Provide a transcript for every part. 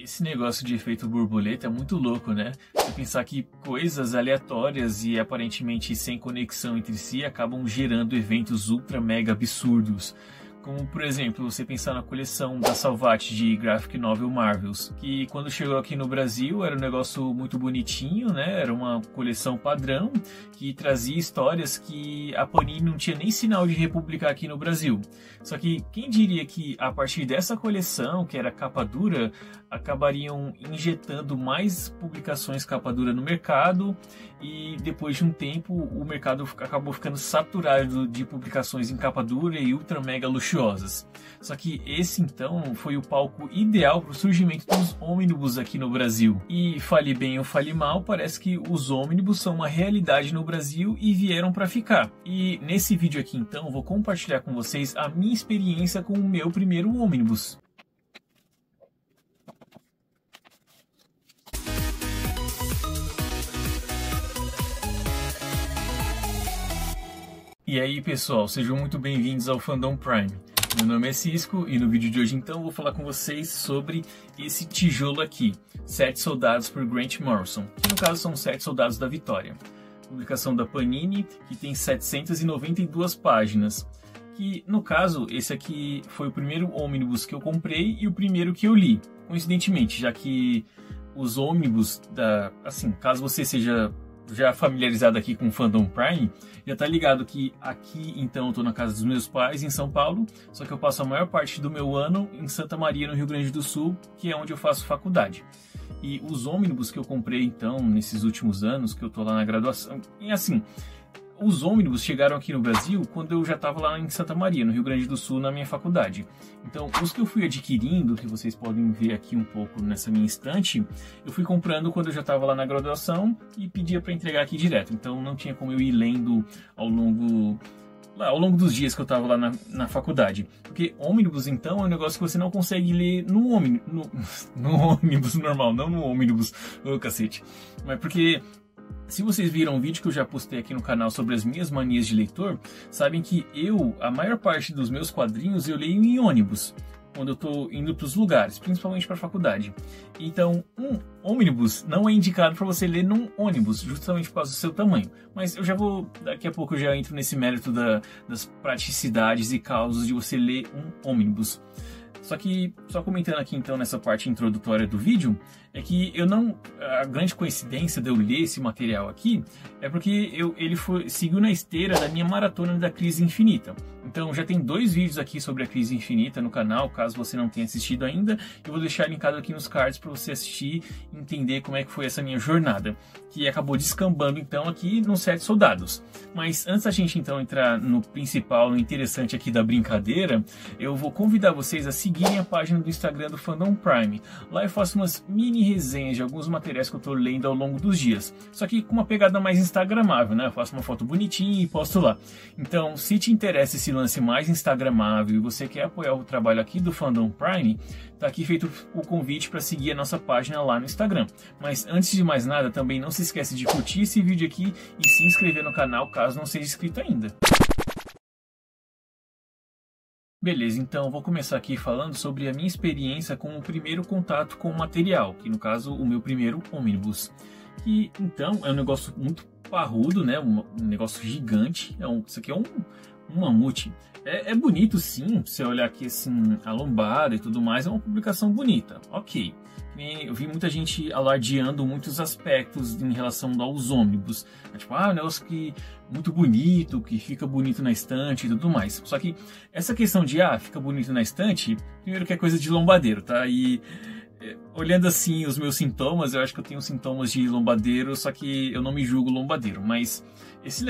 Esse negócio de efeito borboleta é muito louco, né? Você pensar que coisas aleatórias e aparentemente sem conexão entre si acabam gerando eventos ultra mega absurdos. Como, por exemplo, você pensar na coleção da Salvat de Graphic Novel Marvels, que quando chegou aqui no Brasil era um negócio muito bonitinho, né? Era uma coleção padrão que trazia histórias que a Panini não tinha nem sinal de republicar aqui no Brasil. Só que quem diria que a partir dessa coleção, que era capa dura, acabariam injetando mais publicações capa dura no mercado e depois de um tempo o mercado acabou ficando saturado de publicações em capa dura e ultra mega luxuosas. Só que esse então foi o palco ideal para o surgimento dos ônibus aqui no Brasil. E fale bem ou fale mal, parece que os ônibus são uma realidade no Brasil e vieram para ficar. E nesse vídeo aqui então vou compartilhar com vocês a minha experiência com o meu primeiro ônibus. E aí pessoal, sejam muito bem-vindos ao Fandom Prime. Meu nome é Cisco e no vídeo de hoje então vou falar com vocês sobre esse tijolo aqui, 7 Soldados por Grant Morrison, que no caso são 7 Soldados da Vitória. Publicação da Panini, que tem 792 páginas, que no caso esse aqui foi o primeiro ônibus que eu comprei e o primeiro que eu li, coincidentemente, já que os ônibus assim, caso você seja já familiarizado aqui com o Fandom Prime, já tá ligado que aqui então eu tô na casa dos meus pais em São Paulo, só que eu passo a maior parte do meu ano em Santa Maria, no Rio Grande do Sul, que é onde eu faço faculdade. E os ônibus que eu comprei então nesses últimos anos que eu tô lá na graduação, e assim, os ônibus chegaram aqui no Brasil quando eu já estava lá em Santa Maria, no Rio Grande do Sul, na minha faculdade. Então, os que eu fui adquirindo, que vocês podem ver aqui um pouco nessa minha estante, eu fui comprando quando eu já estava lá na graduação e pedia para entregar aqui direto. Então, não tinha como eu ir lendo ao longo dos dias que eu estava lá na faculdade. Porque ônibus, então, é um negócio que você não consegue ler no ônibus normal, não no ônibus, ô cacete. Mas porque... se vocês viram o vídeo que eu já postei aqui no canal sobre as minhas manias de leitor, sabem que a maior parte dos meus quadrinhos eu leio em ônibus, quando eu estou indo para os lugares, principalmente para a faculdade. Então, um ônibus não é indicado para você ler num ônibus, justamente por causa do seu tamanho. Mas eu já vou, daqui a pouco eu já entro nesse mérito das praticidades e causas de você ler um ônibus. Só que, só comentando aqui então nessa parte introdutória do vídeo, é que a grande coincidência de eu ler esse material aqui é porque ele seguiu na esteira da minha maratona da Crise Infinita. Então já tem 2 vídeos aqui sobre a Crise Infinita no canal, caso você não tenha assistido ainda, eu vou deixar linkado aqui nos cards para você assistir e entender como é que foi essa minha jornada, que acabou descambando então aqui nos 7 Soldados. Mas antes da gente então entrar no principal, no interessante aqui da brincadeira, eu vou convidar vocês a seguirem a página do Instagram do Fandom Prime. Lá eu faço umas mini resenhas de alguns materiais que eu estou lendo ao longo dos dias, só que com uma pegada mais instagramável, né? Eu faço uma foto bonitinha e posto lá. Então, se te interessa esse lance mais instagramável e você quer apoiar o trabalho aqui do Fandom Prime, tá aqui feito o convite para seguir a nossa página lá no Instagram. Mas antes de mais nada, também não se esquece de curtir esse vídeo aqui e se inscrever no canal caso não seja inscrito ainda. Beleza, então vou começar aqui falando sobre a minha experiência com o primeiro contato com o material, que no caso o meu primeiro ônibus. Que então é um negócio muito parrudo, né? Um negócio gigante. Isso aqui é um mamute. É bonito sim, se você olhar aqui assim, a lombada e tudo mais, é uma publicação bonita, ok. Eu vi muita gente alardeando muitos aspectos em relação aos ônibus. É tipo, um negócio que muito bonito, que fica bonito na estante e tudo mais. Só que essa questão de, fica bonito na estante, primeiro que é coisa de lombadeiro, tá? E olhando assim os meus sintomas, eu acho que eu tenho sintomas de lombadeiro, só que eu não me julgo lombadeiro. Mas esse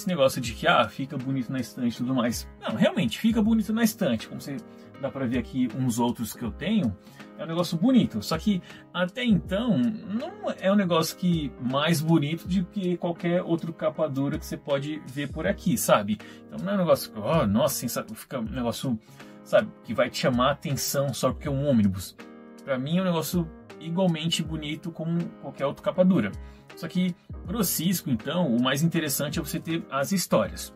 negócio de que, fica bonito na estante e tudo mais. Não, realmente, fica bonito na estante. Como você dá pra ver aqui uns outros que eu tenho, é um negócio bonito. Só que até então, não é um negócio mais bonito do que qualquer outro capa dura que você pode ver por aqui, sabe? Então não é um negócio que, nossa, fica um negócio, sabe, que vai te chamar a atenção só porque é um ônibus. Pra mim é um negócio igualmente bonito como qualquer outro capa dura. Só que pro Cisco, então, o mais interessante é você ter as histórias.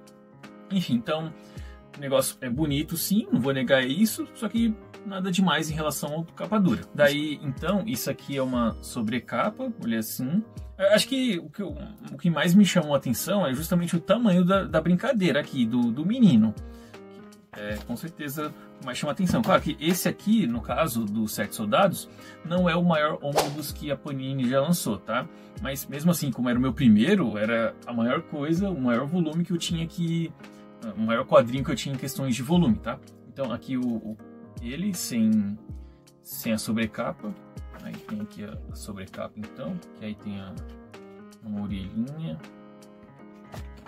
Enfim, então, o negócio é bonito sim, não vou negar isso, só que nada demais em relação ao capa dura. Daí, então, isso aqui é uma sobrecapa, olha assim. Eu acho que o que mais me chamou a atenção é justamente o tamanho da brincadeira aqui, do menino. Com certeza mais chama atenção. Claro que esse aqui, no caso dos Sete Soldados, não é o maior ônibus que a Panini já lançou, tá? Mas mesmo assim, como era o meu primeiro, era a maior coisa, o maior volume que eu tinha aqui, o maior quadrinho que eu tinha em questões de volume, tá? Então aqui ele sem a sobrecapa, aí tem aqui a sobrecapa então, que aí tem uma orelhinha.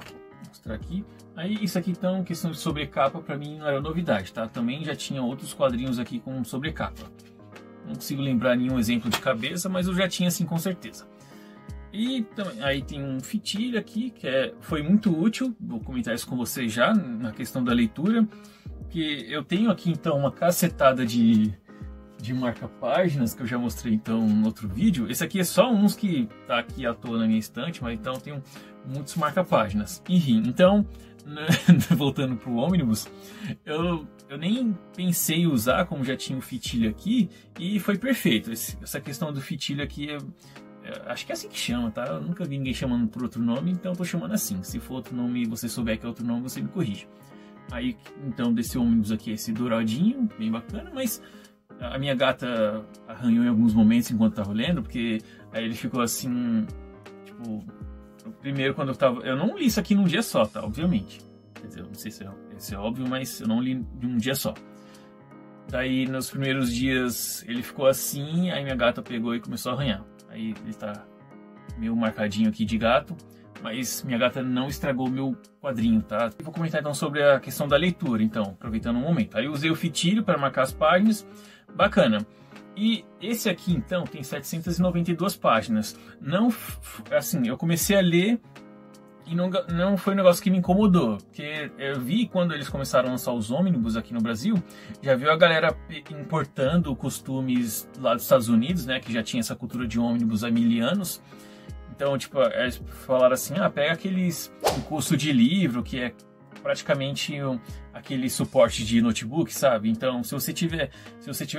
Vou mostrar aqui. Aí isso aqui então, questão de sobrecapa, para mim não era novidade, tá? Também já tinha outros quadrinhos aqui com sobrecapa. Não consigo lembrar nenhum exemplo de cabeça, mas eu já tinha assim com certeza. E também, aí tem um fitilho aqui, que foi muito útil, vou comentar isso com vocês já, na questão da leitura, que eu tenho aqui então uma cacetada de marca-páginas, que eu já mostrei então no outro vídeo. Esse aqui é só uns que tá aqui à toa na minha estante, mas então eu tenho muitos marca-páginas. Enfim, então, voltando pro ônibus, eu nem pensei em usar, como já tinha o fitilho aqui, e foi perfeito. Essa questão do fitilho aqui acho que é assim que chama, tá? Eu nunca vi ninguém chamando por outro nome, então eu tô chamando assim. Se for outro nome e você souber que é outro nome, você me corrige. Aí, então, desse ônibus aqui, esse douradinho, bem bacana, mas a minha gata arranhou em alguns momentos enquanto tava lendo, porque aí ele ficou assim, tipo, primeiro quando eu não li isso aqui num dia só, tá? Obviamente. Quer dizer, eu não sei se é óbvio, mas eu não li de um dia só. Daí, nos primeiros dias, ele ficou assim, aí minha gata pegou e começou a arranhar. Aí ele tá meio marcadinho aqui de gato, mas minha gata não estragou meu quadrinho, tá? Vou comentar então sobre a questão da leitura, então, aproveitando o momento. Aí eu usei o fitilho para marcar as páginas, bacana. E esse aqui, então, tem 792 páginas. Não, assim, eu comecei a ler e não foi um negócio que me incomodou, porque eu vi quando eles começaram a lançar os ônibus aqui no Brasil, já viu a galera importando costumes lá dos Estados Unidos, né, que já tinha essa cultura de ônibus há 1000 anos. Então, tipo, eles falaram assim, pega um curso de livro, que é praticamente aquele suporte de notebook, sabe? Então, se você tiver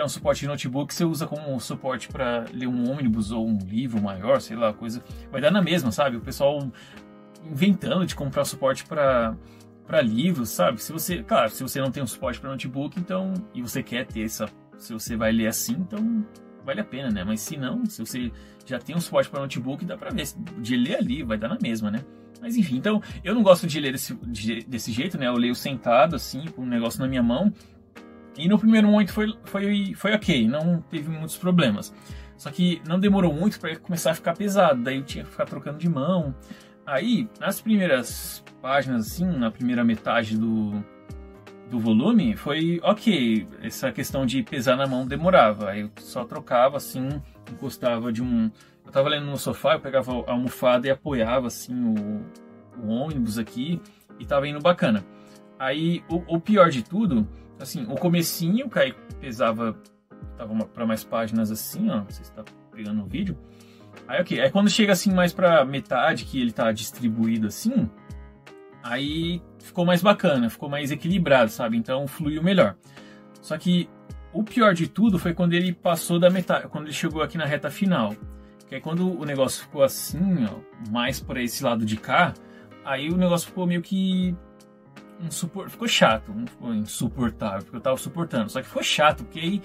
um suporte de notebook, você usa como suporte para ler um ônibus ou um livro maior, sei lá, coisa, vai dar na mesma, sabe? O pessoal inventando de comprar suporte para livros, sabe? Se você não tem um suporte para notebook, então, e você quer ter se você vai ler assim, então vale a pena, né? Mas se não, se você já tem um suporte para notebook, dá para ver, de ler ali, vai dar na mesma, né? Mas enfim, então, eu não gosto de ler desse jeito, né? Eu leio sentado, assim, com um negócio na minha mão, e no primeiro momento foi ok, não teve muitos problemas. Só que não demorou muito para começar a ficar pesado, daí eu tinha que ficar trocando de mão. Aí, nas primeiras páginas, assim, na primeira metade do volume, foi ok. Essa questão de pesar na mão demorava. Aí eu só trocava, assim, encostava eu tava lendo no sofá, eu pegava a almofada e apoiava, assim, o ônibus aqui, e tava indo bacana. Aí, o pior de tudo, assim, o comecinho, que aí pesava, tava para mais páginas assim, ó, não sei se tá pegando no vídeo. Aí ok, aí quando chega assim mais pra metade, que ele tá distribuído assim, aí ficou mais bacana, ficou mais equilibrado, sabe? Então fluiu melhor. Só que o pior de tudo foi quando ele passou da metade, quando ele chegou aqui na reta final. Que aí quando o negócio ficou assim, ó, mais por esse lado de cá, aí o negócio ficou meio que ficou chato, não ficou insuportável, porque eu tava suportando. Só que ficou chato, porque aí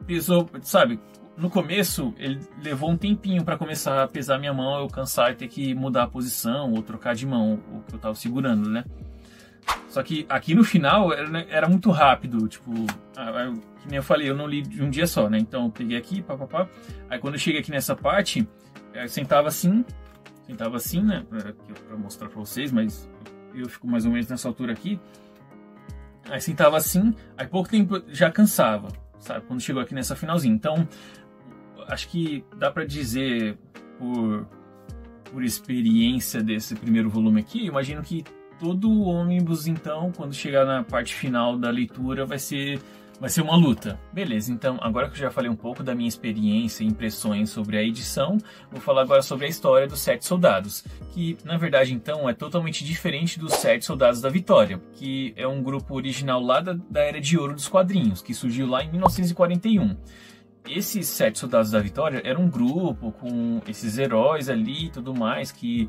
pesou, sabe? No começo, ele levou um tempinho para começar a pesar minha mão, eu cansar e ter que mudar a posição ou trocar de mão o que eu tava segurando, né? Só que aqui no final era muito rápido, tipo, que nem eu falei, eu não li de um dia só, né? Então eu peguei aqui, papapá. Aí quando eu cheguei aqui nessa parte, eu sentava assim, né? Pra mostrar pra vocês, mas eu fico mais ou menos nessa altura aqui. Aí sentava assim, aí pouco tempo já cansava, sabe? Quando chegou aqui nessa finalzinha. Então, acho que dá pra dizer, por experiência desse primeiro volume aqui, eu imagino que todo ônibus, então, quando chegar na parte final da leitura, vai ser Vai ser uma luta. Beleza, então agora que eu já falei um pouco da minha experiência e impressões sobre a edição, vou falar agora sobre a história dos 7 soldados, que na verdade então é totalmente diferente dos 7 soldados da Vitória, que é um grupo original lá da Era de Ouro dos quadrinhos, que surgiu lá em 1941. Esses 7 soldados da Vitória eram um grupo com esses heróis ali e tudo mais que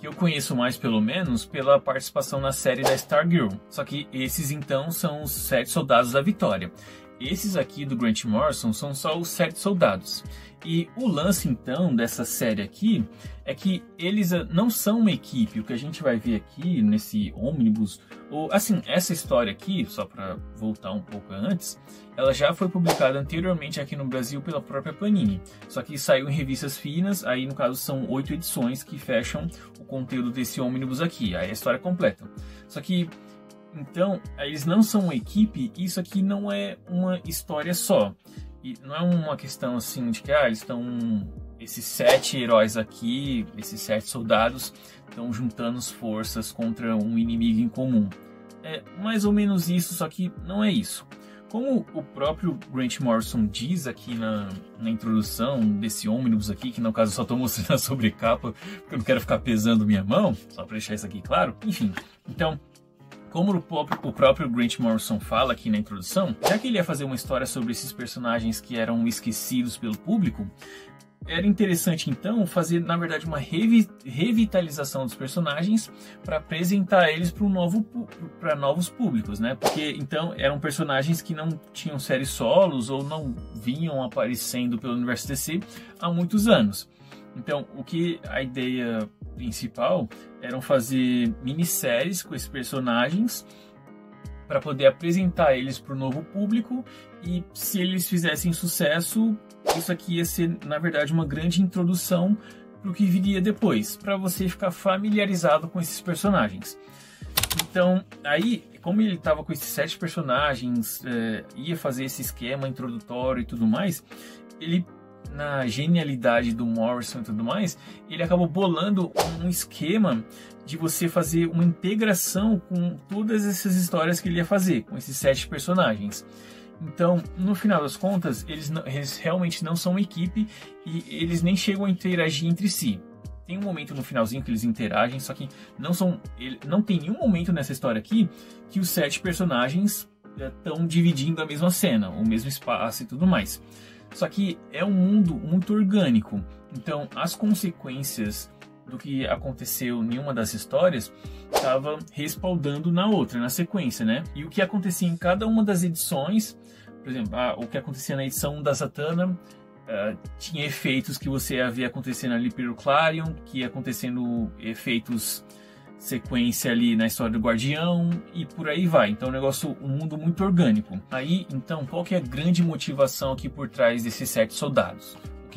eu conheço mais pelo menos pela participação na série da Stargirl. Só que esses então são os 7 soldados da Vitória. Esses aqui do Grant Morrison são só os 7 soldados. E o lance então dessa série aqui é que eles não são uma equipe. O que a gente vai ver aqui nesse ônibus, ou assim, essa história aqui, só para voltar um pouco antes, ela já foi publicada anteriormente aqui no Brasil pela própria Panini. Só que saiu em revistas finas, aí no caso são 8 edições que fecham o conteúdo desse ônibus aqui, aí a história completa. Só que então, eles não são uma equipe, e isso aqui não é uma história só. E não é uma questão assim de que eles estão. Esses 7 heróis aqui, esses 7 soldados, estão juntando as forças contra um inimigo em comum. É mais ou menos isso, só que não é isso. Como o próprio Grant Morrison diz aqui na introdução desse ônibus aqui, que no caso eu só estou mostrando a sobrecapa, porque eu não quero ficar pesando minha mão, só para deixar isso aqui claro. Enfim, então, como o próprio Grant Morrison fala aqui na introdução, já que ele ia fazer uma história sobre esses personagens que eram esquecidos pelo público, era interessante então fazer, na verdade, uma revitalização dos personagens para apresentar eles para novos públicos, né? Porque então eram personagens que não tinham séries solos ou não vinham aparecendo pelo universo DC há muitos anos. Então, a ideia principal eram fazer minisséries com esses personagens para poder apresentar eles para o novo público, e se eles fizessem sucesso, isso aqui ia ser, na verdade, uma grande introdução para o que viria depois, para você ficar familiarizado com esses personagens. Então, aí, como ele estava com esses 7 personagens, ia fazer esse esquema introdutório e tudo mais, ele, na genialidade do Morrison e tudo mais, ele acabou bolando um esquema de você fazer uma integração com todas essas histórias que ele ia fazer, com esses 7 personagens. Então, no final das contas, eles realmente não são uma equipe e eles nem chegam a interagir entre si. Tem um momento no finalzinho que eles interagem, só que não tem nenhum momento nessa história aqui que os 7 personagens estão dividindo a mesma cena, o mesmo espaço e tudo mais. Só que é um mundo muito orgânico, então as consequências do que aconteceu em uma das histórias estava respaldando na outra, na sequência, né? E o que acontecia em cada uma das edições, por exemplo, o que acontecia na edição da Zatanna, tinha efeitos que você ia ver acontecendo ali pelo Clarion, que ia acontecendo efeitos sequência ali na história do Guardião e por aí vai. Então um mundo muito orgânico. Aí, então, qual que é a grande motivação aqui por trás desses 7 soldados? O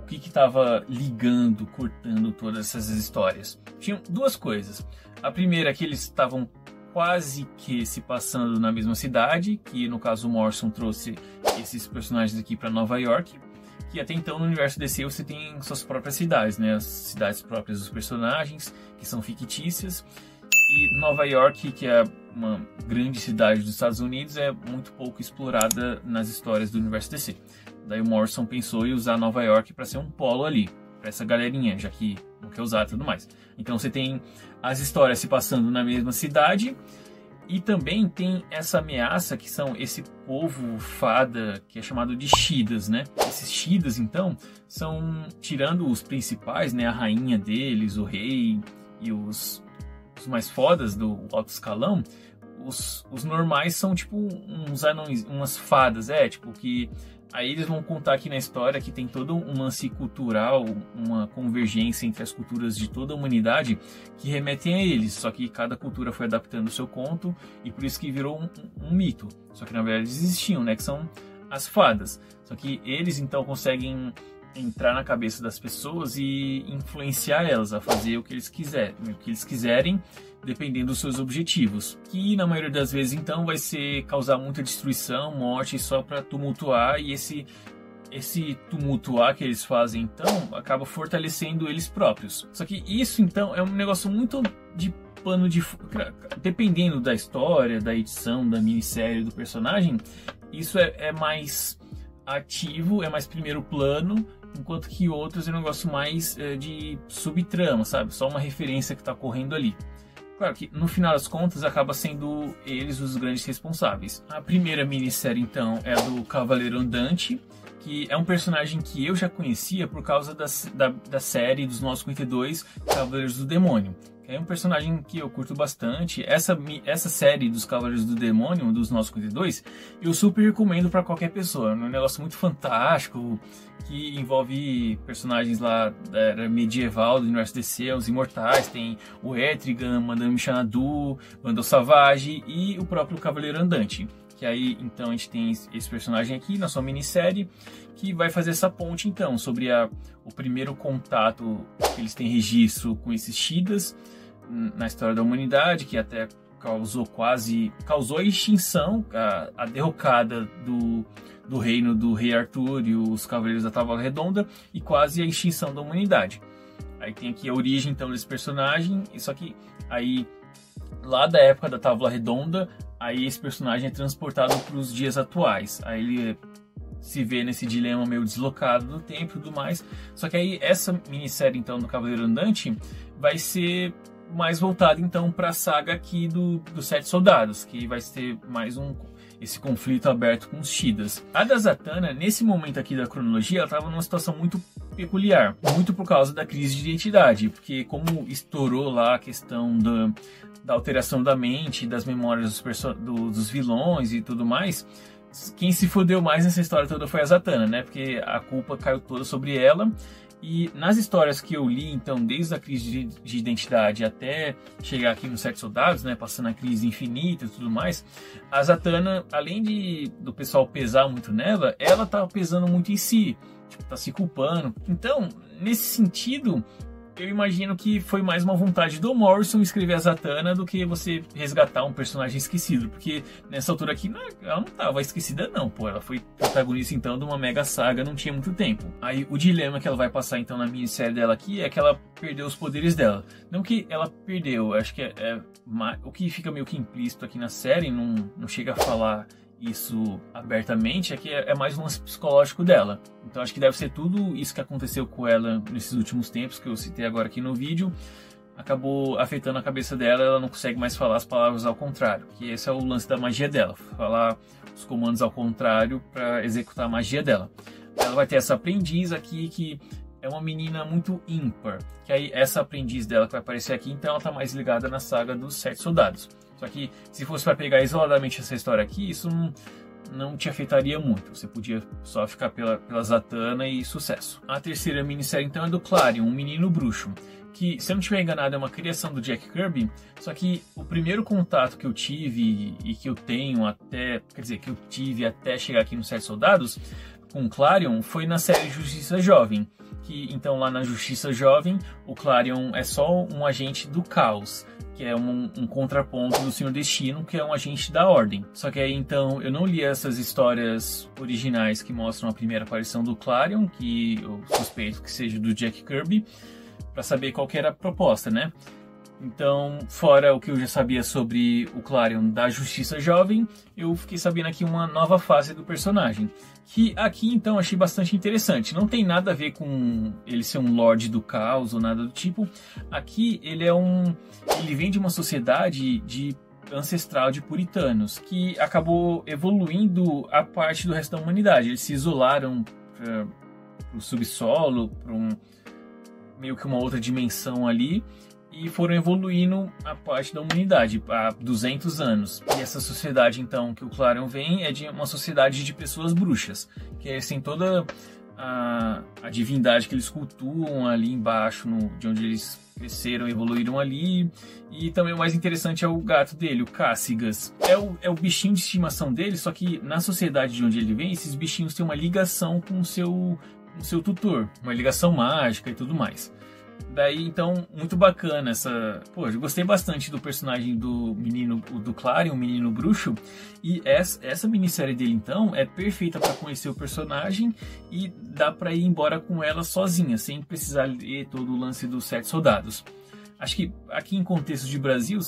que estava ligando, cortando todas essas histórias? Tinham 2 coisas. A primeira é que eles estavam quase que se passando na mesma cidade, que no caso o Morrison trouxe esses personagens aqui para Nova York, que até então no universo DC você tem suas próprias cidades, né? As cidades próprias dos personagens, que são fictícias, e Nova York, que é uma grande cidade dos Estados Unidos, é muito pouco explorada nas histórias do universo DC. Daí o Morrison pensou em usar Nova York para ser um polo ali, para essa galerinha, já que não quer usar e tudo mais. Então você tem as histórias se passando na mesma cidade, e também tem essa ameaça que são esse povo fada que é chamado de Shidas, né? Esses Shidas, então, são, tirando os principais, né? A rainha deles, o rei e os mais fodas do alto escalão, os normais são tipo uns anões, umas fadas, tipo que... Aí eles vão contar aqui na história que tem todo um lance cultural, uma convergência entre as culturas de toda a humanidade que remetem a eles. Só que cada cultura foi adaptando o seu conto e por isso que virou um mito. Só que na verdade eles existiam, né? Que são as fadas. Só que eles então conseguem entrar na cabeça das pessoas e influenciar elas a fazer o que eles quiserem, dependendo dos seus objetivos, que na maioria das vezes então vai ser causar muita destruição, morte, só para tumultuar, e esse tumultuar que eles fazem então acaba fortalecendo eles próprios. Só que isso então é um negócio muito de pano de... Dependendo da história, da edição, da minissérie, do personagem, isso é mais ativo, é mais primeiro plano, enquanto que outros é um negócio mais de subtrama, sabe? Só uma referência que está correndo ali. Claro que no final das contas acaba sendo eles os grandes responsáveis. A primeira minissérie então é a do Cavaleiro Andante, que é um personagem que eu já conhecia por causa da série dos 952 Cavaleiros do Demônio. É um personagem que eu curto bastante. Essa série dos Cavaleiros do Demônio, dos 952, eu super recomendo para qualquer pessoa. É um negócio muito fantástico, que envolve personagens lá da era medieval do universo DC, os Imortais. Tem o Etrigan, Madame Xanadu, Vandal Savage e o próprio Cavaleiro Andante. Que aí, então, a gente tem esse personagem aqui na sua minissérie, que vai fazer essa ponte, então, sobre o primeiro contato que eles têm registro com esses Shidas na história da humanidade, que até causou a extinção, a derrocada do reino do Rei Arthur e os Cavaleiros da Távola Redonda, e quase a extinção da humanidade. Aí tem aqui a origem, então, desse personagem, só que aí, lá da época da Távola Redonda, aí esse personagem é transportado para os dias atuais. Aí ele se vê nesse dilema meio deslocado do tempo e tudo mais. Só que aí essa minissérie, então, do Cavaleiro Andante vai ser mais voltada, então, para a saga aqui dos Sete Soldados, que vai ter mais esse conflito aberto com os Shidas. A da Zatanna, nesse momento aqui da cronologia, ela estava numa situação muito peculiar, muito por causa da crise de identidade, porque como estourou lá a questão da alteração da mente, das memórias dos vilões e tudo mais, quem se fodeu mais nessa história toda foi a Zatanna, né? Porque a culpa caiu toda sobre ela. E nas histórias que eu li, então, desde a crise de identidade até chegar aqui nos Sete Soldados, né, passando a crise infinita e tudo mais, a Zatanna, além do pessoal pesar muito nela, ela tá pesando muito em si, tipo, tá se culpando. Então, nesse sentido, eu imagino que foi mais uma vontade do Morrison escrever a Zatanna do que você resgatar um personagem esquecido, porque nessa altura aqui ela não estava esquecida não, pô, ela foi protagonista então de uma mega saga, não tinha muito tempo. Aí o dilema que ela vai passar então na minissérie dela aqui é que ela perdeu os poderes dela. Não que ela perdeu, acho que o que fica meio que implícito aqui na série, não chega a falar isso abertamente, é que é mais um lance psicológico dela. Então acho que deve ser tudo isso que aconteceu com ela nesses últimos tempos, que eu citei agora aqui no vídeo, acabou afetando a cabeça dela, ela não consegue mais falar as palavras ao contrário, que esse é o lance da magia dela, falar os comandos ao contrário para executar a magia dela. Ela vai ter essa aprendiz aqui que é uma menina muito ímpar, que aí essa aprendiz dela que vai aparecer aqui, então ela tá mais ligada na saga dos Sete Soldados. Só que se fosse para pegar isoladamente essa história aqui, isso não te afetaria muito. Você podia só ficar pela Zatanna e sucesso. A terceira minissérie então é do Clarion, um menino bruxo, que, se eu não estiver enganado, é uma criação do Jack Kirby, só que o primeiro contato que eu tive e que eu tenho até, quer dizer, que eu tive até chegar aqui nos Sete Soldados, com o Clarion, foi na série Justiça Jovem, que então lá na Justiça Jovem, o Clarion é só um agente do caos, que é um contraponto do Senhor Destino, que é um agente da Ordem. Só que aí, então, eu não li essas histórias originais que mostram a primeira aparição do Clarion, que eu suspeito que seja do Jack Kirby, para saber qual que era a proposta, né? Então, fora o que eu já sabia sobre o Clarion da Justiça Jovem, eu fiquei sabendo aqui uma nova fase do personagem, que aqui, então, achei bastante interessante. Não tem nada a ver com ele ser um Lorde do Caos ou nada do tipo. Aqui, ele vem de uma sociedade ancestral de puritanos, que acabou evoluindo a parte do resto da humanidade. Eles se isolaram para o subsolo, para meio que uma outra dimensão ali, e foram evoluindo a parte da humanidade há 200 anos. E essa sociedade, então, que o Clarion vem é de uma sociedade de pessoas bruxas, que eles têm toda a divindade que eles cultuam ali embaixo, de onde eles cresceram, evoluíram ali. E também o mais interessante é o gato dele, o Cássigas. É o bichinho de estimação dele, só que na sociedade de onde ele vem, esses bichinhos têm uma ligação com o seu tutor, uma ligação mágica e tudo mais. Daí, então, muito bacana essa... Pô, eu gostei bastante do personagem do Clarion, o menino bruxo. E essa minissérie dele, então, é perfeita para conhecer o personagem e dá para ir embora com ela sozinha, sem precisar ler todo o lance dos Sete Soldados. Acho que aqui em contexto de Brasil,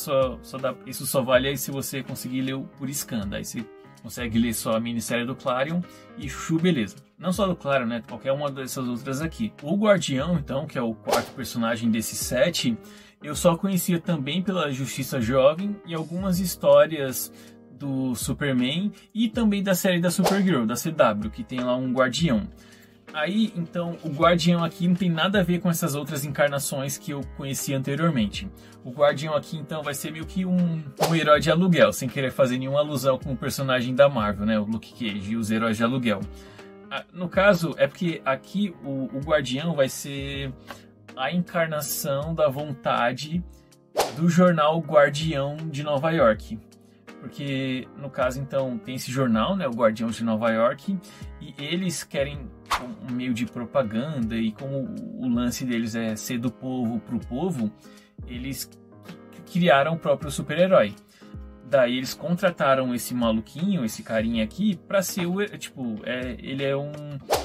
isso só vale aí se você conseguir ler por scan. Daí você consegue ler só a minissérie do Clarion e chuchu, beleza. Não só do Clarion, né? Qualquer uma dessas outras aqui. O Guardião, então, que é o quarto personagem desse set, eu só conhecia também pela Justiça Jovem e algumas histórias do Superman e também da série da Supergirl, da CW, que tem lá um Guardião. Aí, então, o Guardião aqui não tem nada a ver com essas outras encarnações que eu conheci anteriormente. O Guardião aqui, então, vai ser meio que um herói de aluguel, sem querer fazer nenhuma alusão com o personagem da Marvel, né? O Luke Cage e os heróis de aluguel. No caso, é porque aqui o Guardião vai ser a encarnação da vontade do jornal Guardião de Nova York. Porque, no caso, então, tem esse jornal, né, o Guardião de Nova York, e eles querem um meio de propaganda, e como o lance deles é ser do povo pro povo, eles criaram o próprio super-herói. Daí eles contrataram esse maluquinho, esse carinha aqui, pra ser o, tipo, ele é um,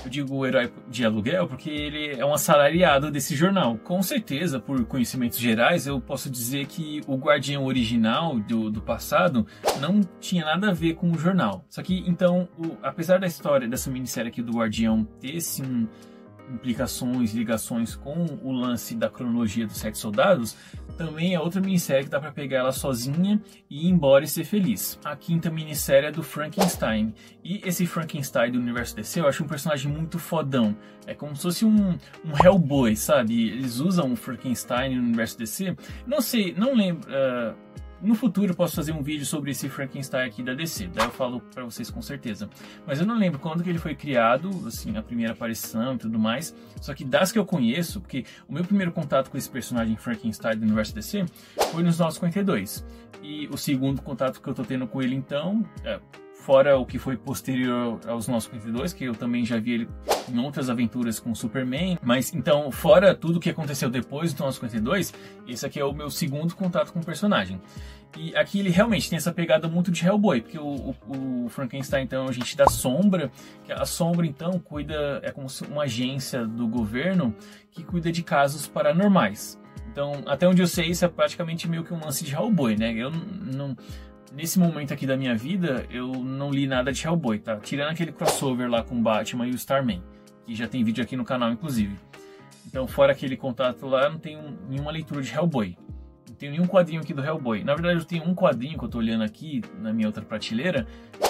eu digo herói de aluguel, porque ele é um assalariado desse jornal. Com certeza, por conhecimentos gerais, eu posso dizer que o Guardião original do passado não tinha nada a ver com o jornal. Só que, então, apesar da história dessa minissérie aqui do Guardião ter, sim, implicações, ligações com o lance da cronologia dos Sete Soldados, também é outra minissérie que dá pra pegar ela sozinha e ir embora e ser feliz. A quinta minissérie é do Frankenstein. E esse Frankenstein do universo DC eu acho um personagem muito fodão. É como se fosse um Hellboy, sabe? Eles usam o Frankenstein no universo DC. Não sei, não lembro... No futuro eu posso fazer um vídeo sobre esse Frankenstein aqui da DC, daí eu falo pra vocês com certeza. Mas eu não lembro quando que ele foi criado, assim, a primeira aparição e tudo mais. Só que das que eu conheço, porque o meu primeiro contato com esse personagem Frankenstein do universo DC foi nos 952. E o segundo contato que eu tô tendo com ele então, fora o que foi posterior aos 952, que eu também já vi ele em outras aventuras com o Superman. Mas então, fora tudo que aconteceu depois do 952, esse aqui é o meu segundo contato com o personagem. E aqui ele realmente tem essa pegada muito de Hellboy, porque o Frankenstein, então, é um agente da Sombra, que a Sombra, então, é como se uma agência do governo que cuida de casos paranormais. Então, até onde eu sei, isso é praticamente meio que um lance de Hellboy, né? Eu não... Nesse momento aqui da minha vida, eu não li nada de Hellboy, tá? Tirando aquele crossover lá com o Batman e o Starman, que já tem vídeo aqui no canal, inclusive. Então, fora aquele contato lá, eu não tenho nenhuma leitura de Hellboy. Não tenho nenhum quadrinho aqui do Hellboy. Na verdade, eu tenho um quadrinho que eu tô olhando aqui, na minha outra prateleira,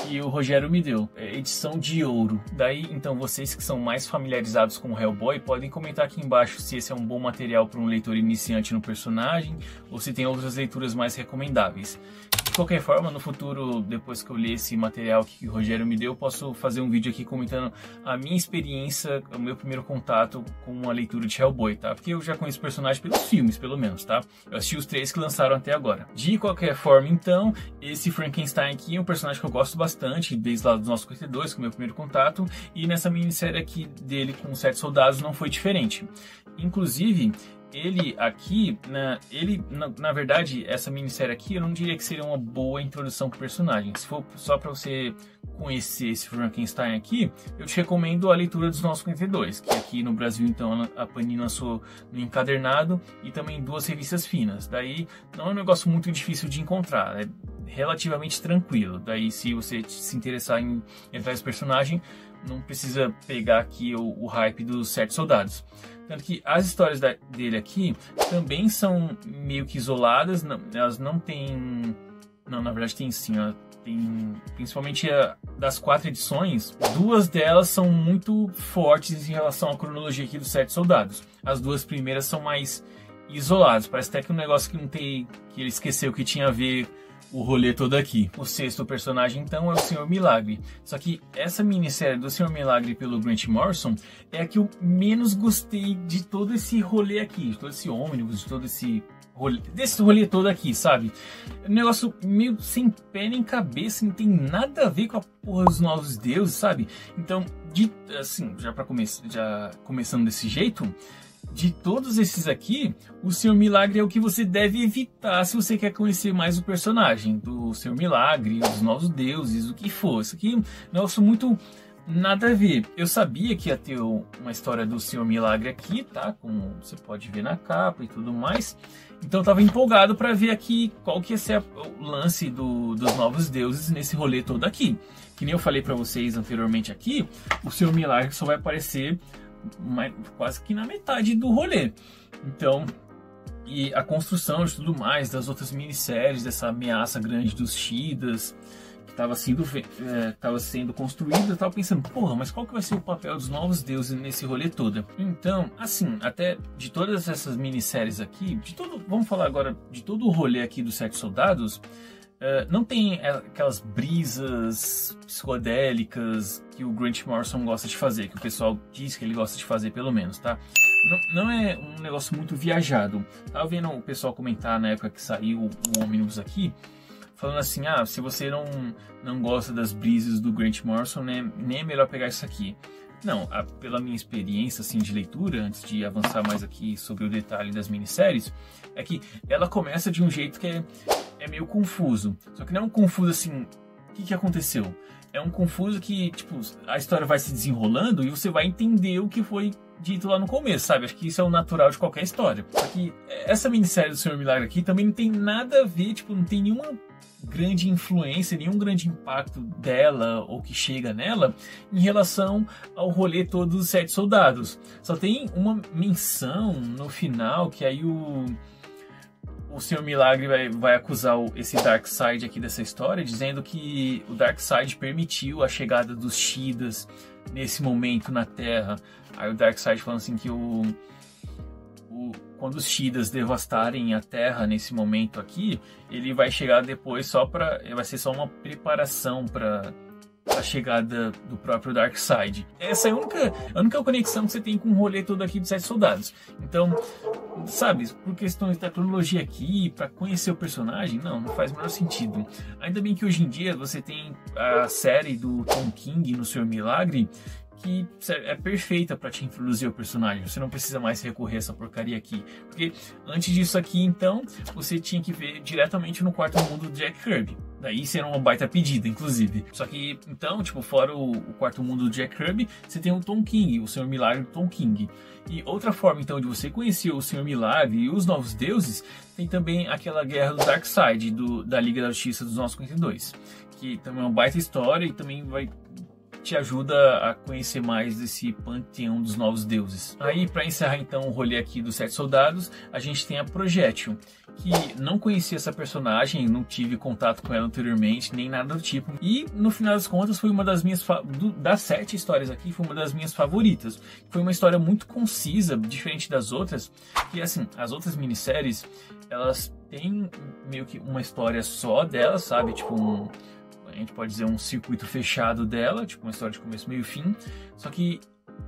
que o Rogério me deu. É edição de ouro. Daí, então, vocês que são mais familiarizados com o Hellboy, podem comentar aqui embaixo se esse é um bom material para um leitor iniciante no personagem, ou se tem outras leituras mais recomendáveis. De qualquer forma, no futuro, depois que eu ler esse material que o Rogério me deu, eu posso fazer um vídeo aqui comentando a minha experiência, o meu primeiro contato com a leitura de Hellboy, tá? Porque eu já conheço o personagem pelos filmes, pelo menos, tá? Eu assisti os 3 que lançaram até agora. De qualquer forma, então, esse Frankenstein aqui é um personagem que eu gosto bastante, desde lá dos 952, que é o meu primeiro contato, e nessa minissérie aqui dele com os Sete Soldados não foi diferente. Inclusive, ele aqui, na verdade, essa minissérie aqui, eu não diria que seria uma boa introdução pro personagem. Se for só para você conhecer esse Frankenstein aqui, eu te recomendo a leitura dos 952, que aqui no Brasil, então, a Panini lançou no encadernado e também 2 revistas finas. Daí, não é um negócio muito difícil de encontrar, é relativamente tranquilo. Daí, se você se interessar em entrar nesse personagem, não precisa pegar aqui o hype dos Sete Soldados. Tanto que as histórias dele aqui também são meio que isoladas, elas não têm... Não, na verdade tem sim, tem, principalmente das 4 edições, 2 delas são muito fortes em relação à cronologia aqui dos Sete Soldados. As 2 primeiras são mais isoladas, parece até que um negócio que não tem... que ele esqueceu que tinha a ver o rolê todo aqui. O 6º personagem, então, é o Senhor Milagre. Só que essa minissérie do Senhor Milagre pelo Grant Morrison é a que eu menos gostei de todo esse rolê aqui, de todo esse ônibus, de todo esse rolê, desse rolê todo aqui, sabe? Um negócio meio sem pé nem cabeça, não tem nada a ver com a porra dos Novos Deuses, sabe? Então, assim, já começando desse jeito, de todos esses aqui, o Senhor Milagre é o que você deve evitar se você quer conhecer mais o personagem do Senhor Milagre, dos Novos Deuses, o que for. Isso aqui é um negócio muito nada a ver. Eu sabia que ia ter uma história do Senhor Milagre aqui, tá? Como você pode ver na capa e tudo mais. Então eu tava empolgado para ver aqui qual que ia ser o lance dos novos deuses nesse rolê todo aqui. Que nem eu falei para vocês anteriormente aqui, o Senhor Milagre só vai aparecer quase que na metade do rolê. Então, e a construção de tudo mais, das outras minisséries, dessa ameaça grande dos Shidas, que estava sendo construída, eu tava pensando, porra, mas qual que vai ser o papel dos novos deuses nesse rolê todo? Então, assim, até de todas essas minisséries aqui, vamos falar agora de todo o rolê aqui dos Sete Soldados, não tem aquelas brisas psicodélicas que o Grant Morrison gosta de fazer, que o pessoal diz que ele gosta de fazer, pelo menos, tá? Não é um negócio muito viajado. Tava vendo o pessoal comentar na época que saiu o Omnibus aqui, falando assim, se você não gosta das brisas do Grant Morrison, né, nem é melhor pegar isso aqui. Não, pela minha experiência assim, de leitura, antes de avançar mais aqui sobre o detalhe das minisséries, é que ela começa de um jeito que é meio confuso. Só que não é um confuso assim, o que aconteceu? É um confuso que, tipo, a história vai se desenrolando e você vai entender o que foi dito lá no começo, sabe? Acho que isso é o natural de qualquer história. Só que essa minissérie do Senhor Milagre aqui também não tem nada a ver, tipo, não tem nenhuma grande influência, nenhum grande impacto dela ou que chega nela em relação ao rolê todo dos Sete Soldados. Só tem uma menção no final que aí o Senhor Milagre vai acusar esse Darkseid aqui dessa história, dizendo que o Darkseid permitiu a chegada dos Shidas nesse momento na Terra. Aí o Darkseid falando assim que quando os Shidas devastarem a Terra nesse momento aqui, ele vai chegar depois vai ser só uma preparação para a chegada do próprio Darkseid. Essa é a única conexão que você tem com o rolê todo aqui dos Sete Soldados. Então, sabe, por questões da cronologia aqui, para conhecer o personagem, não faz o menor sentido. Ainda bem que hoje em dia você tem a série do Tom King no Senhor Milagre, que é perfeita para te introduzir o personagem. Você não precisa mais recorrer a essa porcaria aqui. Porque antes disso aqui, então, você tinha que ver diretamente no Quarto Mundo do Jack Kirby. Daí isso era uma baita pedida, inclusive. Só que, então, tipo, fora o Quarto Mundo do Jack Kirby, você tem o Tom King, o Senhor Milagre do Tom King. E outra forma, então, de você conhecer o Senhor Milagre e os Novos Deuses, tem também aquela guerra do Darkseid, da Liga da Justiça dos 952. Que também é uma baita história e também te ajuda a conhecer mais desse panteão dos novos deuses. Aí, para encerrar então o rolê aqui dos Sete Soldados, a gente tem a Projectile, que não conhecia essa personagem, não tive contato com ela anteriormente, nem nada do tipo. E, no final das contas, foi uma das minhas... das 7 histórias aqui, foi uma das minhas favoritas. Foi uma história muito concisa, diferente das outras, que, assim, as outras minisséries, elas têm meio que uma história só delas, sabe? Tipo, a gente pode dizer um circuito fechado dela, tipo uma história de começo, meio e fim. Só que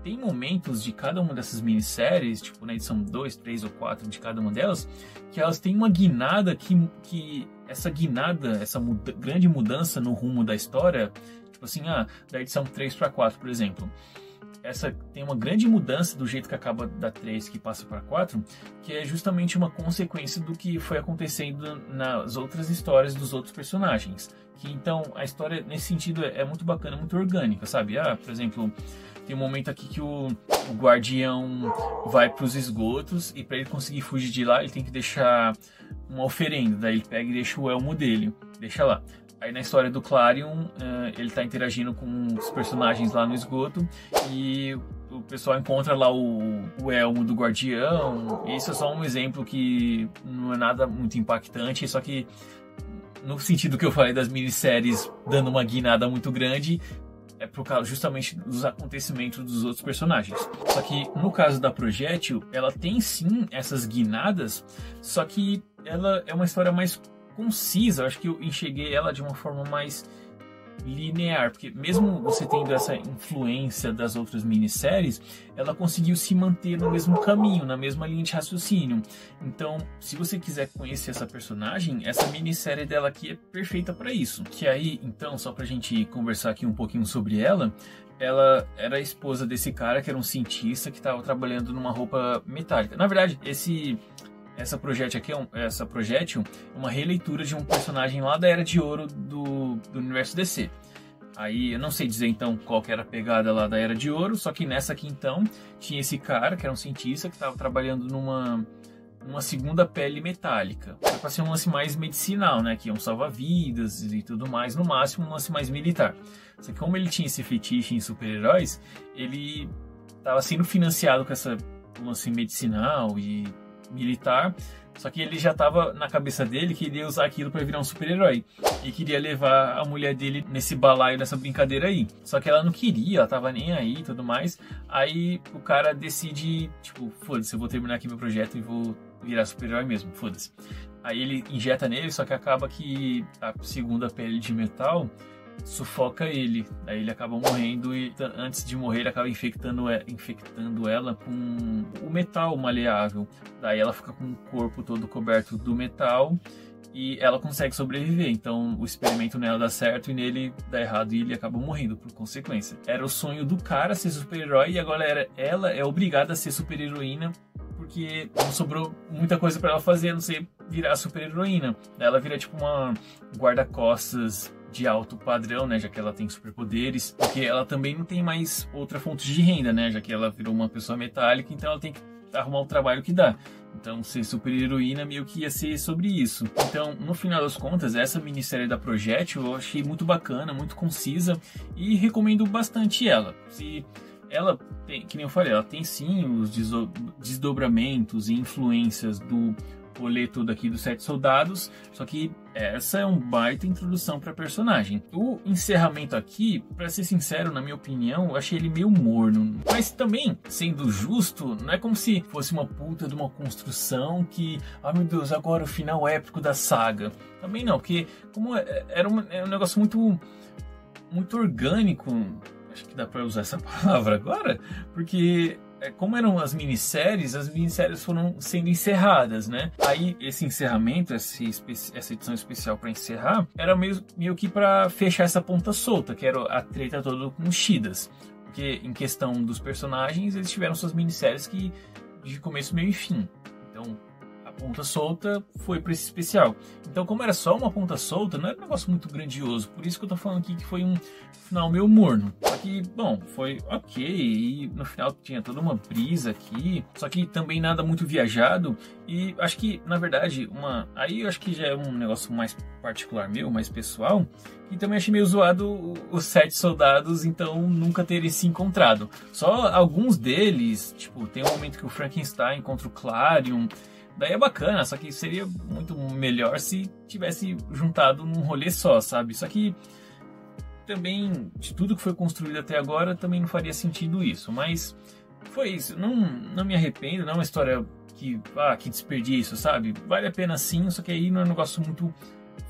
tem momentos de cada uma dessas minisséries, tipo na edição 2, 3 ou 4 de cada uma delas, que elas têm uma guinada que essa guinada, essa grande mudança no rumo da história, tipo assim, da edição 3 para 4, por exemplo. Essa tem uma grande mudança do jeito que acaba da 3 que passa para 4, que é justamente uma consequência do que foi acontecendo nas outras histórias dos outros personagens. Que então a história nesse sentido é muito bacana, muito orgânica, sabe? Por exemplo, tem um momento aqui que o guardião vai para os esgotos e para ele conseguir fugir de lá ele tem que deixar uma oferenda, daí ele pega e deixa o elmo dele, deixa lá. Aí na história do Clarion, ele tá interagindo com os personagens lá no esgoto e o pessoal encontra lá o elmo do guardião. E isso é só um exemplo que não é nada muito impactante, só que no sentido que eu falei das minisséries dando uma guinada muito grande, é por causa justamente dos acontecimentos dos outros personagens. Só que no caso da Projectile, ela tem sim essas guinadas, só que ela é uma história mais concisa. Eu acho que eu enxerguei ela de uma forma mais linear, porque mesmo você tendo essa influência das outras minisséries, ela conseguiu se manter no mesmo caminho, na mesma linha de raciocínio. Então, se você quiser conhecer essa personagem, essa minissérie dela aqui é perfeita para isso. Que aí, então, só pra gente conversar aqui um pouquinho sobre ela era a esposa desse cara que era um cientista que estava trabalhando numa roupa metálica. Na verdade, essa Projectile é uma releitura de um personagem lá da Era de Ouro do universo DC. Aí eu não sei dizer então qual que era a pegada lá da Era de Ouro, só que nessa aqui então tinha esse cara que era um cientista que estava trabalhando numa segunda pele metálica. Era para ser um lance mais medicinal, né? Que iam salvar vidas e tudo mais, no máximo um lance mais militar. Só que como ele tinha esse fetiche em super-heróis, ele estava sendo financiado com essa lance medicinal e militar. Só que ele já estava na cabeça dele que ele ia usar aquilo para virar um super-herói. E queria levar a mulher dele nesse balaio, nessa brincadeira aí. Só que ela não queria, ela tava nem aí e tudo mais. Aí o cara decide, tipo, foda-se, eu vou terminar aqui meu projeto e vou virar super-herói mesmo, foda-se. Aí ele injeta nele, só que acaba que a segunda pele de metal sufoca ele. Aí ele acaba morrendo e antes de morrer ele acaba infectando ela com o metal maleável. Daí ela fica com o corpo todo coberto do metal e ela consegue sobreviver. Então o experimento nela dá certo e nele dá errado e ele acaba morrendo por consequência. Era o sonho do cara ser super-herói e agora ela é obrigada a ser super-heroína porque não sobrou muita coisa para ela fazer, a não ser virar super-heroína. Ela vira tipo uma guarda-costas de alto padrão, né, já que ela tem superpoderes, porque ela também não tem mais outra fonte de renda, né, já que ela virou uma pessoa metálica, então ela tem que arrumar o trabalho que dá. Então ser super-heroína meio que ia ser sobre isso. Então, no final das contas, essa minissérie da Projectile eu achei muito bacana, muito concisa e recomendo bastante ela. Se ela tem, que nem eu falei, ela tem sim os desdobramentos e influências do rolê todo aqui dos Sete Soldados, só que essa é uma baita introdução para personagem. O encerramento aqui, para ser sincero, na minha opinião, eu achei ele meio morno, mas também, sendo justo, não é como se fosse uma puta de uma construção que, ah meu Deus, agora o final épico da saga. Também não, porque como era um negócio muito orgânico, acho que dá para usar essa palavra agora, porque como eram as minisséries foram sendo encerradas, né? Aí esse encerramento, essa edição especial para encerrar, era meio que para fechar essa ponta solta, que era a treta toda com os Shidas. Porque em questão dos personagens, eles tiveram suas minisséries que de começo, meio e fim. Então a ponta solta foi para esse especial. Então como era só uma ponta solta, não era um negócio muito grandioso. Por isso que eu tô falando aqui que foi um final meio morno. Só que, bom, foi ok. E no final tinha toda uma brisa aqui. Só que também nada muito viajado. E acho que, na verdade, aí eu acho que já é um negócio mais particular meu, mais pessoal. E também achei meio zoado os Sete Soldados, então nunca terem se encontrado. Só alguns deles, tipo, tem um momento que o Frankenstein encontra o Clarion. Daí é bacana, só que seria muito melhor se tivesse juntado num rolê só, sabe? Só que também, de tudo que foi construído até agora, também não faria sentido isso. Mas foi isso, não me arrependo, não é uma história que desperdício, sabe? Vale a pena sim, só que aí não é um negócio muito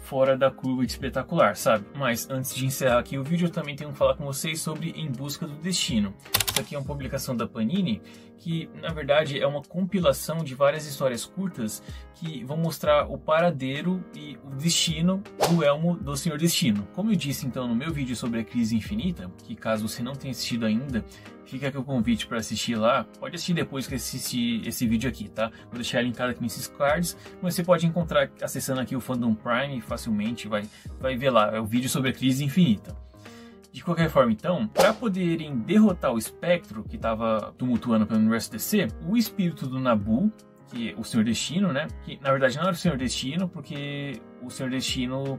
fora da curva de espetacular, sabe? Mas antes de encerrar aqui o vídeo, eu também tenho que falar com vocês sobre Em Busca do Destino. Isso aqui é uma publicação da Panini, que na verdade é uma compilação de várias histórias curtas que vão mostrar o paradeiro e o destino do elmo do Senhor Destino. Como eu disse então no meu vídeo sobre a Crise Infinita, que caso você não tenha assistido ainda, fica aqui o convite para assistir lá. Pode assistir depois que assistir esse vídeo aqui, tá? Vou deixar linkado aqui nesses cards, mas você pode encontrar acessando aqui o Fandom Prime facilmente, vai ver lá, é o vídeo sobre a Crise Infinita. De qualquer forma, então, para poderem derrotar o Espectro que estava tumultuando pelo universo DC, o espírito do Nabu, que é o Senhor Destino, né? Que na verdade não era o Senhor Destino, porque o Senhor Destino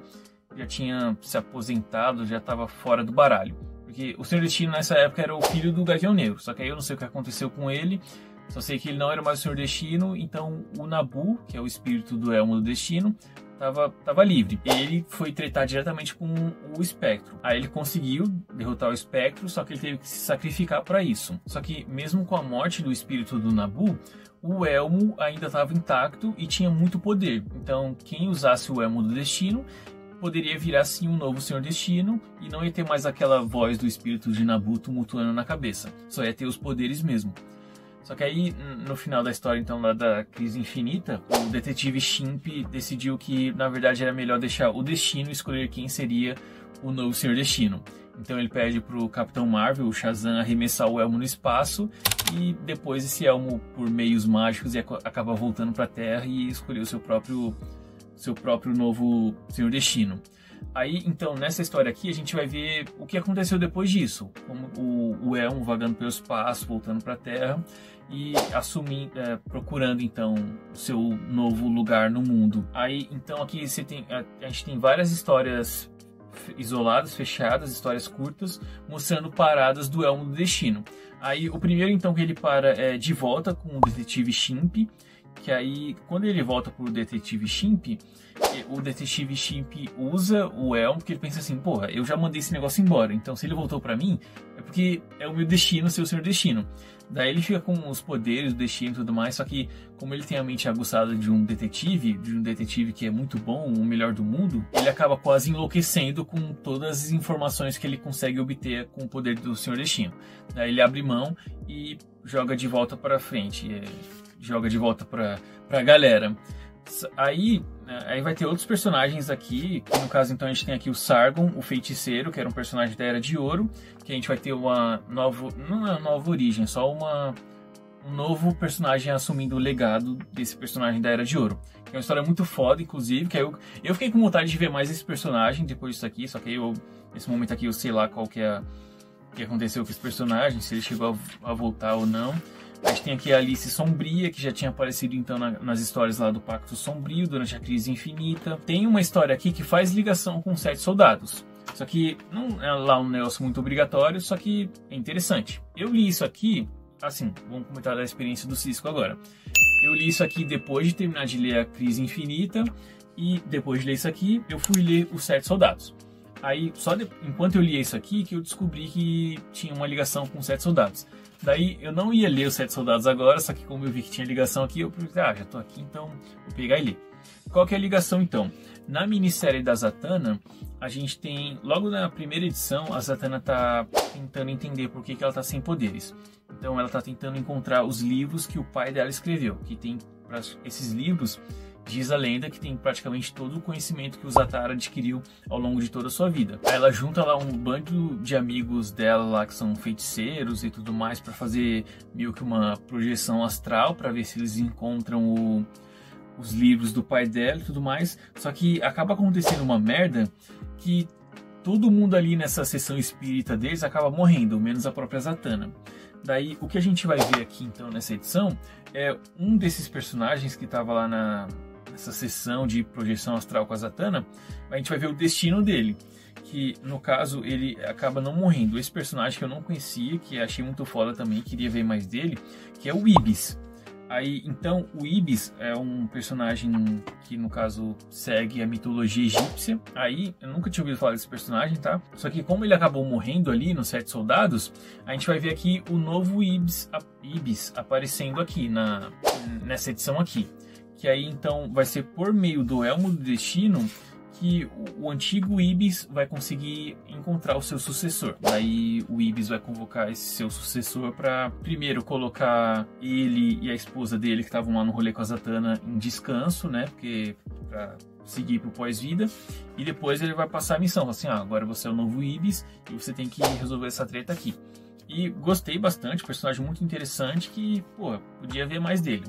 já tinha se aposentado, já estava fora do baralho. Porque o Senhor Destino nessa época era o filho do Gavião Negro, só que aí eu não sei o que aconteceu com ele, só sei que ele não era mais o Senhor Destino, então o Nabu, que é o espírito do Elmo do Destino, tava livre. Ele foi tretar diretamente com o Espectro. Aí ele conseguiu derrotar o Espectro, só que ele teve que se sacrificar para isso. Só que mesmo com a morte do espírito do Nabu, o Elmo ainda estava intacto e tinha muito poder. Então quem usasse o Elmo do Destino poderia virar sim um novo Senhor Destino e não ia ter mais aquela voz do espírito de Nabu tumultuando na cabeça. Só ia ter os poderes mesmo. Só que aí, no final da história, então, lá da Crise Infinita, o detetive Shimp decidiu que, na verdade, era melhor deixar o Destino escolher quem seria o novo Senhor Destino. Então ele pede pro Capitão Marvel, o Shazam, arremessar o elmo no espaço e depois esse elmo, por meios mágicos, acaba voltando para a Terra e escolher o seu próprio novo Senhor Destino. Aí, então, nessa história aqui, a gente vai ver o que aconteceu depois disso. Como o Elmo vagando pelo espaço, voltando para a Terra e procurando, então, o seu novo lugar no mundo. Aí, então, aqui a gente tem várias histórias isoladas, fechadas, histórias curtas, mostrando paradas do Elmo do Destino. Aí, o primeiro, então, que ele para é de volta com o Detetive Chimp, que aí, quando ele volta pro Detetive Chimp, o Detetive Chimp usa o Elmo, porque ele pensa assim, porra, eu já mandei esse negócio embora, então se ele voltou pra mim, é porque é o meu destino ser o Senhor Destino. Daí ele fica com os poderes do destino e tudo mais, só que como ele tem a mente aguçada de um detetive que é muito bom, o melhor do mundo, ele acaba quase enlouquecendo com todas as informações que ele consegue obter com o poder do Senhor Destino. Daí ele abre mão e joga de volta pra frente, joga de volta pra galera. Aí vai ter outros personagens aqui, que no caso então a gente tem aqui o Sargon, o Feiticeiro, que era um personagem da Era de Ouro, que a gente vai ter uma nova, não é uma nova origem, é só um novo personagem assumindo o legado desse personagem da Era de Ouro. É uma história muito foda, inclusive, que eu fiquei com vontade de ver mais esse personagem depois disso aqui, só que nesse momento aqui eu sei lá qual que é o que aconteceu com esse personagem, se ele chegou a voltar ou não. A gente tem aqui a Alice Sombria, que já tinha aparecido então nas histórias lá do Pacto Sombrio, durante a Crise Infinita. Tem uma história aqui que faz ligação com 7 soldados. Só que não é lá um negócio muito obrigatório, só que é interessante. Eu li isso aqui, assim, vamos comentar da experiência do Cisco agora. Eu li isso aqui depois de terminar de ler a Crise Infinita, e depois de ler isso aqui, eu fui ler os 7 soldados. Aí, enquanto eu lia isso aqui, que eu descobri que tinha uma ligação com 7 soldados. Daí eu não ia ler os 7 soldados agora, só que como eu vi que tinha ligação aqui, eu pensei, já tô aqui, então vou pegar e ler. Qual que é a ligação então? Na minissérie da Zatanna, a gente tem, logo na primeira edição, a Zatanna tá tentando entender por que ela tá sem poderes. Então ela tá tentando encontrar os livros que o pai dela escreveu, que tem esses livros. Diz a lenda que tem praticamente todo o conhecimento que o Zatara adquiriu ao longo de toda a sua vida. Aí ela junta lá um bando de amigos dela lá que são feiticeiros e tudo mais para fazer meio que uma projeção astral para ver se eles encontram os livros do pai dela e tudo mais. Só que acaba acontecendo uma merda que todo mundo ali nessa sessão espírita deles acaba morrendo, menos a própria Zatanna. Daí o que a gente vai ver aqui então nessa edição é um desses personagens que estava lá nessa sessão de projeção astral com a Zatanna. A gente vai ver o destino dele, que no caso ele acaba não morrendo. Esse personagem que eu não conhecia, que achei muito foda também, queria ver mais dele, que é o Ibis. Aí então o Ibis é um personagem que no caso segue a mitologia egípcia. Aí eu nunca tinha ouvido falar desse personagem, tá? Só que como ele acabou morrendo ali nos 7 soldados, a gente vai ver aqui o novo Ibis aparecendo aqui nessa edição aqui. Que aí então vai ser por meio do Elmo do Destino que o antigo Ibis vai conseguir encontrar o seu sucessor. Daí o Ibis vai convocar esse seu sucessor para primeiro colocar ele e a esposa dele que estavam lá no rolê com a Zatanna em descanso, né? Porque para seguir pro pós-vida, e depois ele vai passar a missão, assim, agora você é o novo Ibis e você tem que resolver essa treta aqui. E gostei bastante, personagem muito interessante que, pô, podia ver mais dele.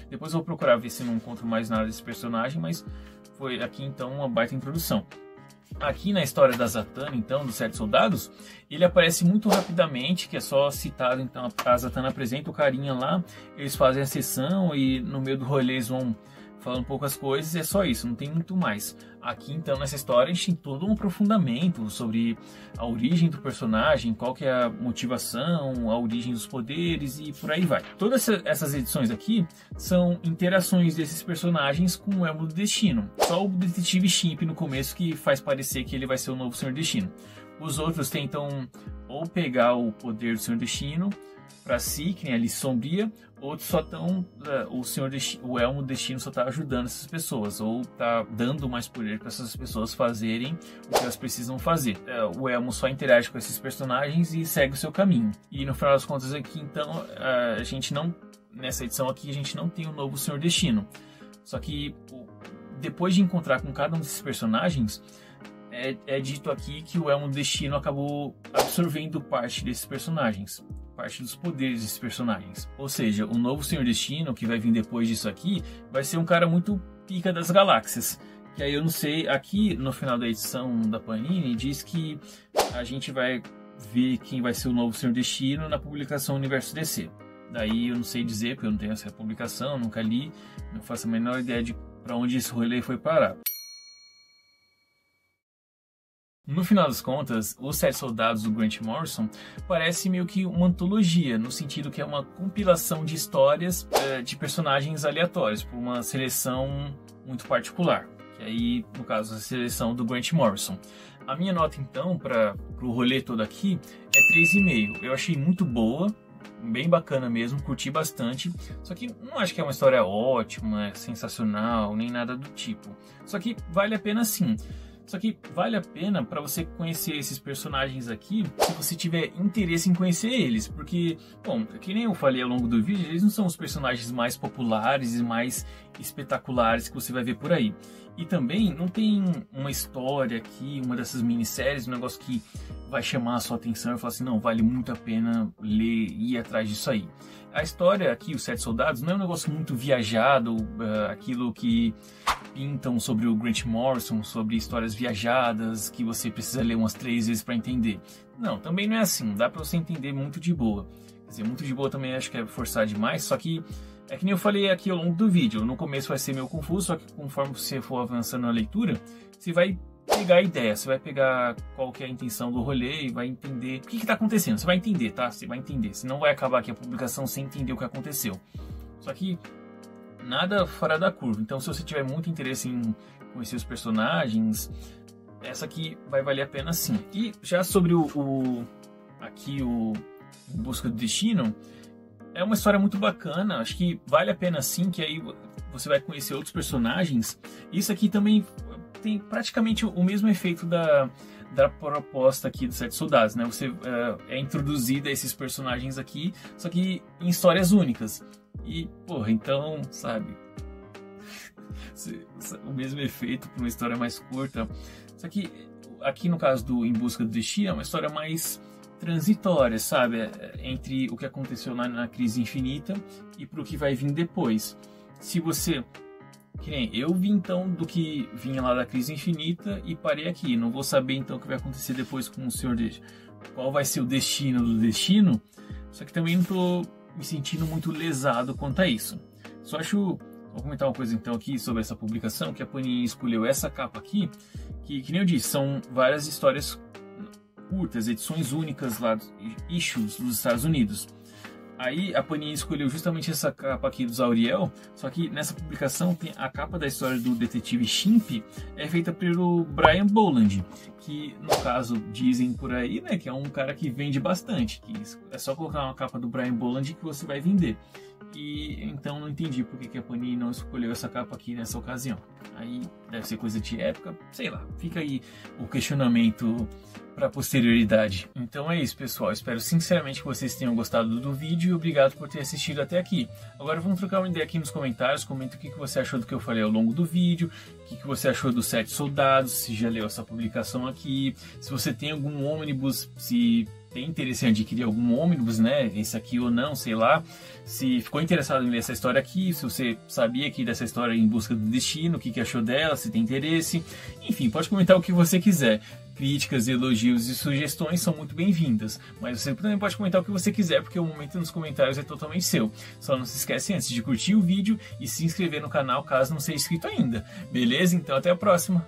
Depois eu vou procurar ver se não encontro mais nada desse personagem, mas foi aqui então uma baita introdução. Aqui na história da Zatanna, então, dos 7 soldados, ele aparece muito rapidamente, que é só citado, então a Zatanna apresenta o carinha lá, eles fazem a sessão e no meio do rolê eles vão falando poucas coisas, é só isso, não tem muito mais. Aqui então nessa história a gente tem todo um aprofundamento sobre a origem do personagem, qual que é a motivação, a origem dos poderes e por aí vai. Todas essas edições aqui são interações desses personagens com o Elmo do Destino. Só o Detetive Chimp no começo que faz parecer que ele vai ser o novo Senhor Destino. Os outros tentam ou pegar o poder do Senhor Destino para si, que nem a Alice Sombria, outros só estão, o Elmo Destino só está ajudando essas pessoas, ou está dando mais poder para essas pessoas fazerem o que elas precisam fazer. O Elmo só interage com esses personagens e segue o seu caminho. E no final das contas aqui, então, a gente não, nessa edição aqui, a gente não tem o novo Senhor Destino. Só que depois de encontrar com cada um desses personagens, é dito aqui que o Elmo Destino acabou absorvendo parte desses personagens, parte dos poderes desses personagens. Ou seja, o novo Senhor Destino, que vai vir depois disso aqui, vai ser um cara muito pica das galáxias, Que aí eu não sei, aqui no final da edição da Panini diz que a gente vai ver quem vai ser o novo Senhor Destino na publicação Universo DC. Daí eu não sei dizer, porque eu não tenho essa publicação, nunca li, não faço a menor ideia de para onde esse rolê foi parar. No final das contas, Os Sete Soldados do Grant Morrison parece meio que uma antologia, no sentido que é uma compilação de histórias de personagens aleatórios, por uma seleção muito particular. Que aí, no caso, a seleção do Grant Morrison. A minha nota, então, para o rolê todo aqui é 3,5. Eu achei muito boa, bem bacana mesmo, curti bastante. Só que não acho que é uma história ótima, sensacional, nem nada do tipo. Só que vale a pena sim. Só que vale a pena para você conhecer esses personagens aqui, se você tiver interesse em conhecer eles, porque, bom, que nem eu falei ao longo do vídeo, eles não são os personagens mais populares e mais espetaculares que você vai ver por aí. E também não tem uma história aqui, uma dessas minisséries, um negócio que vai chamar a sua atenção e falar assim, não, vale muito a pena ler e ir atrás disso aí. A história aqui, Os Sete Soldados, não é um negócio muito viajado, aquilo que pintam sobre o Grant Morrison, sobre histórias viajadas, que você precisa ler umas 3 vezes para entender. Não, também não é assim, dá para você entender muito de boa. Quer dizer, muito de boa também acho que é forçar demais, só que é que nem eu falei aqui ao longo do vídeo, no começo vai ser meio confuso, só que conforme você for avançando na leitura, você vai pegar a ideia, você vai pegar qual que é a intenção do rolê e vai entender o que está acontecendo. Você vai entender, tá? Você vai entender, senão vai acabar aqui a publicação sem entender o que aconteceu. Só que nada fora da curva, então se você tiver muito interesse em conhecer os personagens, essa aqui vai valer a pena sim. E já sobre aqui o Em Busca do Destino, é uma história muito bacana, acho que vale a pena sim, que aí você vai conhecer outros personagens. Isso aqui também tem praticamente o mesmo efeito da proposta aqui dos Sete Soldados, né? Você é introduzido a esses personagens aqui, só que em histórias únicas. E, porra, então, sabe, o mesmo efeito para uma história mais curta. Só que aqui no caso do Em Busca do Destino é uma história mais transitória, sabe? Entre o que aconteceu na Crise Infinita e para o que vai vir depois. Se você... Que nem eu vi então do que vinha lá da Crise Infinita e parei aqui. Não vou saber então o que vai acontecer depois com o Senhor Destino. Qual vai ser o destino do destino. Só que também não tô me sentindo muito lesado quanto a isso. Só acho... Vou comentar uma coisa então aqui sobre essa publicação, que a Panini escolheu essa capa aqui, que nem eu disse, são várias histórias curtas, edições únicas lá, issues dos Estados Unidos. Aí a Panini escolheu justamente essa capa aqui do Zauriel, só que nessa publicação tem a capa da história do detetive Shimp, é feita pelo Brian Bolland, que no caso dizem por aí, né, que é um cara que vende bastante, que é só colocar uma capa do Brian Bolland que você vai vender. E então não entendi por que a Panini não escolheu essa capa aqui nessa ocasião. Aí deve ser coisa de época, sei lá, fica aí o questionamento para posterioridade. Então é isso, pessoal, espero sinceramente que vocês tenham gostado do vídeo e obrigado por ter assistido até aqui. Agora vamos trocar uma ideia aqui nos comentários, comenta o que você achou do que eu falei ao longo do vídeo, o que você achou dos Sete Soldados, se já leu essa publicação aqui, se você tem algum ônibus, se tem interesse em adquirir algum ônibus, né, esse aqui ou não, sei lá, se ficou interessado em ler essa história aqui, se você sabia aqui dessa história Em Busca do Destino, o que achou dela, se tem interesse, enfim, pode comentar o que você quiser. Críticas, elogios e sugestões são muito bem-vindas, mas você também pode comentar o que você quiser, porque o momento nos comentários é totalmente seu. Só não se esquece antes de curtir o vídeo e se inscrever no canal caso não seja inscrito ainda. Beleza? Então até a próxima!